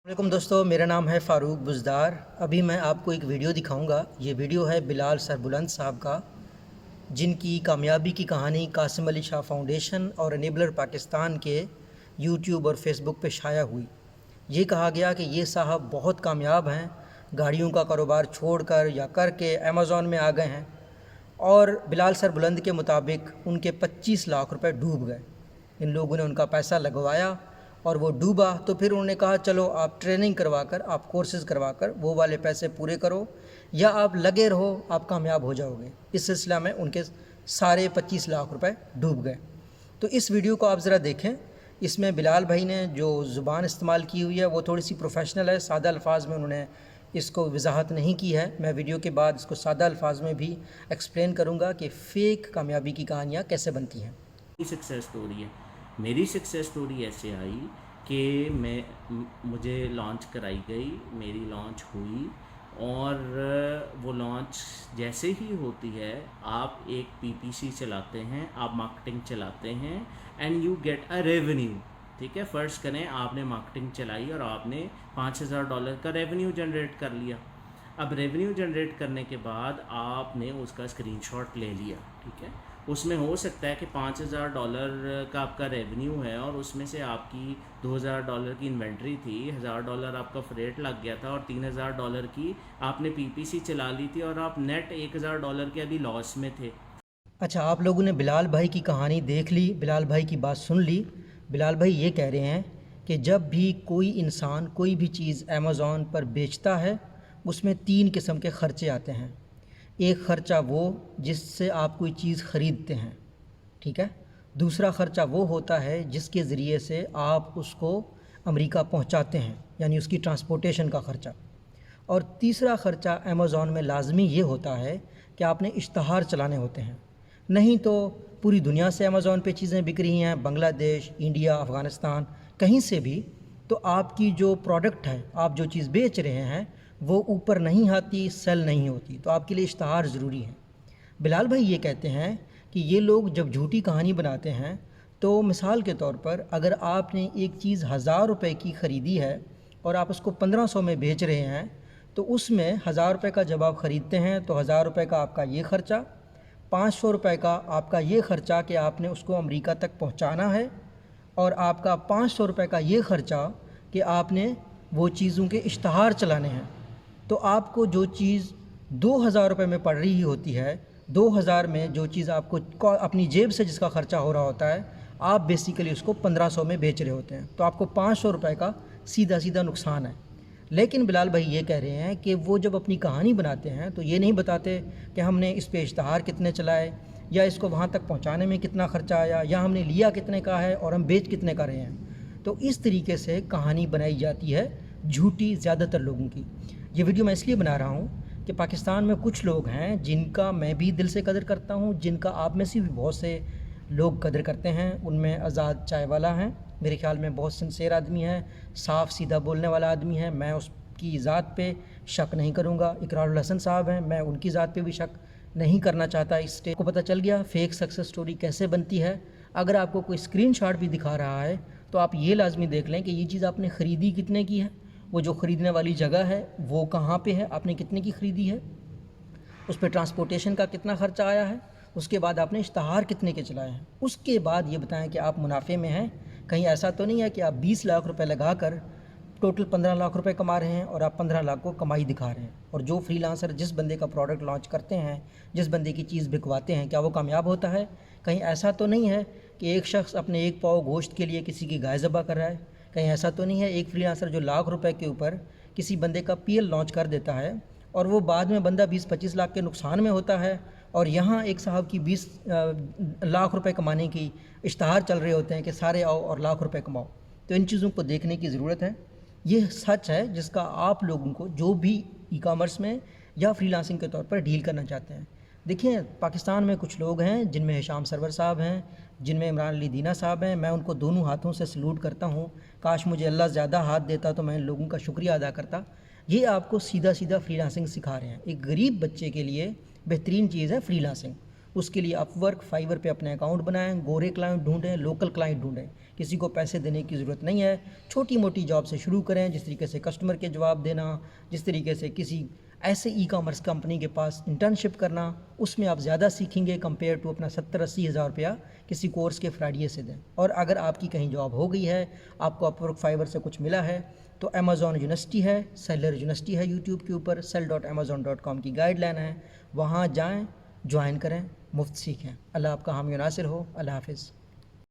वालेकुम दोस्तों, मेरा नाम है फ़ारूक बुज़दार। अभी मैं आपको एक वीडियो दिखाऊंगा। ये वीडियो है बिलाल सरबुलंद साहब का, जिनकी कामयाबी की कहानी कासिम अली शाह फाउंडेशन और एनेबलर पाकिस्तान के यूट्यूब और फेसबुक पे शाया हुई। ये कहा गया कि ये साहब बहुत कामयाब हैं, गाड़ियों का कारोबार छोड़कर या करके अमेज़ॉन में आ गए हैं। और बिलाल सरबुलंद के मुताबिक उनके 25 लाख रुपए डूब गए। इन लोगों ने उनका पैसा लगवाया और वो डूबा, तो फिर उन्होंने कहा चलो आप ट्रेनिंग करवा कर, आप कोर्सेज़ करवा कर वो वाले पैसे पूरे करो या आप लगे रहो, आप कामयाब हो जाओगे। इस सिलसिला में उनके सारे 25 लाख रुपए डूब गए। तो इस वीडियो को आप ज़रा देखें। इसमें बिलाल भाई ने जो ज़ुबान इस्तेमाल की हुई है वो थोड़ी सी प्रोफेशनल है, सादा अल्फाज में उन्होंने इसको वजाहत नहीं की है। मैं वीडियो के बाद इसको सादा अल्फाज में भी एक्सप्लेन करूँगा कि फ़ेक कामयाबी की कहानियाँ कैसे बनती हैं। सक्सेस स्टोरी है। मेरी सक्सेस स्टोरी ऐसे आई कि मुझे लॉन्च कराई गई, मेरी लॉन्च हुई और वो लॉन्च जैसे ही होती है आप एक पीपीसी चलाते हैं, आप मार्केटिंग चलाते हैं and you get a revenue. ठीक है, फ़र्ज़ करें आपने मार्केटिंग चलाई और आपने $5000 का रेवेन्यू जनरेट कर लिया। अब रेवेन्यू जनरेट करने के बाद आपने उसका स्क्रीनशॉट ले लिया। ठीक है, उसमें हो सकता है कि $5000 का आपका रेवेन्यू है और उसमें से आपकी $2000 की इन्वेंट्री थी, $1000 आपका फ्रेट लग गया था और $3000 की आपने पीपीसी चला ली थी और आप नेट $1000 के अभी लॉस में थे। अच्छा, आप लोगों ने बिलाल भाई की कहानी देख ली, बिलाल भाई की बात सुन ली। बिलाल भाई ये कह रहे हैं कि जब भी कोई इंसान कोई भी चीज़ अमेज़ॉन पर बेचता है उसमें 3 किस्म के ख़र्चे आते हैं। एक ख़र्चा वो जिससे आप कोई चीज़ ख़रीदते हैं, ठीक है। दूसरा ख़र्चा वो होता है जिसके ज़रिए से आप उसको अमेरिका पहुंचाते हैं, यानी उसकी ट्रांसपोर्टेशन का ख़र्चा। और तीसरा ख़र्चा अमेज़ॉन में लाजमी ये होता है कि आपने इश्तहार चलाने होते हैं। नहीं तो पूरी दुनिया से अमेज़ॉन पे चीज़ें बिक रही हैं, बांग्लादेश, इंडिया, अफ़गानिस्तान, कहीं से भी, तो आपकी जो प्रोडक्ट है, आप जो चीज़ बेच रहे हैं वो ऊपर नहीं आती, सेल नहीं होती, तो आपके लिए इश्तहार ज़रूरी है। बिलाल भाई ये कहते हैं कि ये लोग जब झूठी कहानी बनाते हैं तो मिसाल के तौर पर अगर आपने एक चीज़ 1000 रुपये की ख़रीदी है और आप उसको 1500 में बेच रहे हैं, तो उसमें 1000 रुपये का जब आप ख़रीदते हैं तो 1000 रुपये का आपका ये ख़र्चा, 500 रुपये का आपका ये ख़र्चा कि आपने उसको अमेरिका तक पहुंचाना है, और आपका 500 रुपये का ये ख़र्चा कि आपने वो चीज़ों के इश्तहार चलाने हैं। तो आपको जो चीज़ 2000 रुपये में पड़ रही होती है, 2000 में जो चीज़ आपको अपनी जेब से जिसका ख़र्चा हो रहा होता है, आप बेसिकली उसको 1500 में बेच रहे होते हैं, तो आपको 500 रुपये का सीधा सीधा नुकसान है। लेकिन बिलाल भाई ये कह रहे हैं कि वो जब अपनी कहानी बनाते हैं तो ये नहीं बताते कि हमने इस पे इश्तहार कितने चलाए या इसको वहाँ तक पहुँचाने में कितना ख़र्चा आया या हमने लिया कितने का है और हम बेच कितने का रहे हैं। तो इस तरीके से कहानी बनाई जाती है झूठी ज़्यादातर लोगों की। ये वीडियो मैं इसलिए बना रहा हूँ कि पाकिस्तान में कुछ लोग हैं जिनका मैं भी दिल से कदर करता हूँ, जिनका आप में से भी बहुत से लोग कदर करते हैं। उनमें आज़ाद चाय वाला हैं, मेरे ख़्याल में बहुत सिंसेर आदमी है, साफ़ सीधा बोलने वाला आदमी है, मैं उसकी ज़ात पे शक नहीं करूँगा। इकरारुल हसन साहब हैं, मैं उनकी ज़ात पे भी शक नहीं करना चाहता। इस स्टेज को पता चल गया फ़ेक सक्सेस स्टोरी कैसे बनती है। अगर आपको कोई स्क्रीनशॉट भी दिखा रहा है तो आप ये लाजमी देख लें कि ये चीज़ आपने ख़रीदी कितने की है, वो जो ख़रीदने वाली जगह है वो कहाँ पे है, आपने कितने की ख़रीदी है, उस पर ट्रांसपोर्टेशन का कितना ख़र्चा आया है, उसके बाद आपने इश्तहार कितने के चलाए हैं। उसके बाद ये बताएं कि आप मुनाफे में हैं। कहीं ऐसा तो नहीं है कि आप 20 लाख रुपए लगा कर टोटल 15 लाख रुपए कमा रहे हैं और आप 15 लाख को कमाई दिखा रहे हैं। और जो फ्रीलांसर जिस बंदे का प्रोडक्ट लॉन्च करते हैं, जिस बंदे की चीज़ बिकवाते हैं, क्या वो कामयाब होता है? कहीं ऐसा तो नहीं है कि एक शख्स अपने एक पाव गोश्त के लिए किसी की गाय ज़बह कर रहा है? कहीं ऐसा तो नहीं है एक फ्रीलांसर जो लाख रुपए के ऊपर किसी बंदे का पीएल लॉन्च कर देता है और वो बाद में बंदा 20-25 लाख के नुकसान में होता है, और यहाँ एक साहब की 20 लाख रुपए कमाने की इश्तहार चल रहे होते हैं कि सारे आओ और लाख रुपए कमाओ। तो इन चीज़ों को देखने की ज़रूरत है। ये सच है जिसका आप लोगों को जो भी ई कॉमर्स में या फ्रीलांसिंग के तौर पर डील करना चाहते हैं। देखिए, पाकिस्तान में कुछ लोग हैं जिनमें हिशाम सरवर साहब हैं, जिनमें इमरान अली दीना साहब हैं। मैं उनको दोनों हाथों से सलूट करता हूँ। काश मुझे अल्लाह ज़्यादा हाथ देता तो मैं इन लोगों का शुक्रिया अदा करता। ये आपको सीधा सीधा फ्रीलांसिंग सिखा रहे हैं। एक गरीब बच्चे के लिए बेहतरीन चीज़ है फ्रीलांसिंग। اس کے لیے اپ ورک فائیور پہ اپنا اکاؤنٹ بنائیں, گورے کلائنٹ ڈھونڈیں, لوکل کلائنٹ ڈھونڈیں, کسی کو پیسے دینے کی ضرورت نہیں ہے. چھوٹی موٹی جاب سے شروع کریں, جس طریقے سے کسٹمر کے جواب دینا, جس طریقے سے کسی ایسے ای کامرس کمپنی کے پاس انٹرنشپ کرنا, اس میں آپ زیادہ سیکھیں گے کمپیئر ٹو اپنا 70-80 ہزار روپیہ کسی کورس کے فرائیڈے سے دیں. اور اگر آپ کی کہیں جاب ہو گئی ہے, آپ کو اپ ورک فائیور سے کچھ ملا ہے, تو امیزون یونیورسٹی ہے, سیلر یونیورسٹی ہے یوٹیوب کے اوپر, sell.amazon.com کی گائیڈ لائن ہے, وہاں جائیں, جوائن کریں, مفت سیکھیں. اللہ آپ کا حامی و ناصر ہو. اللہ حافظ.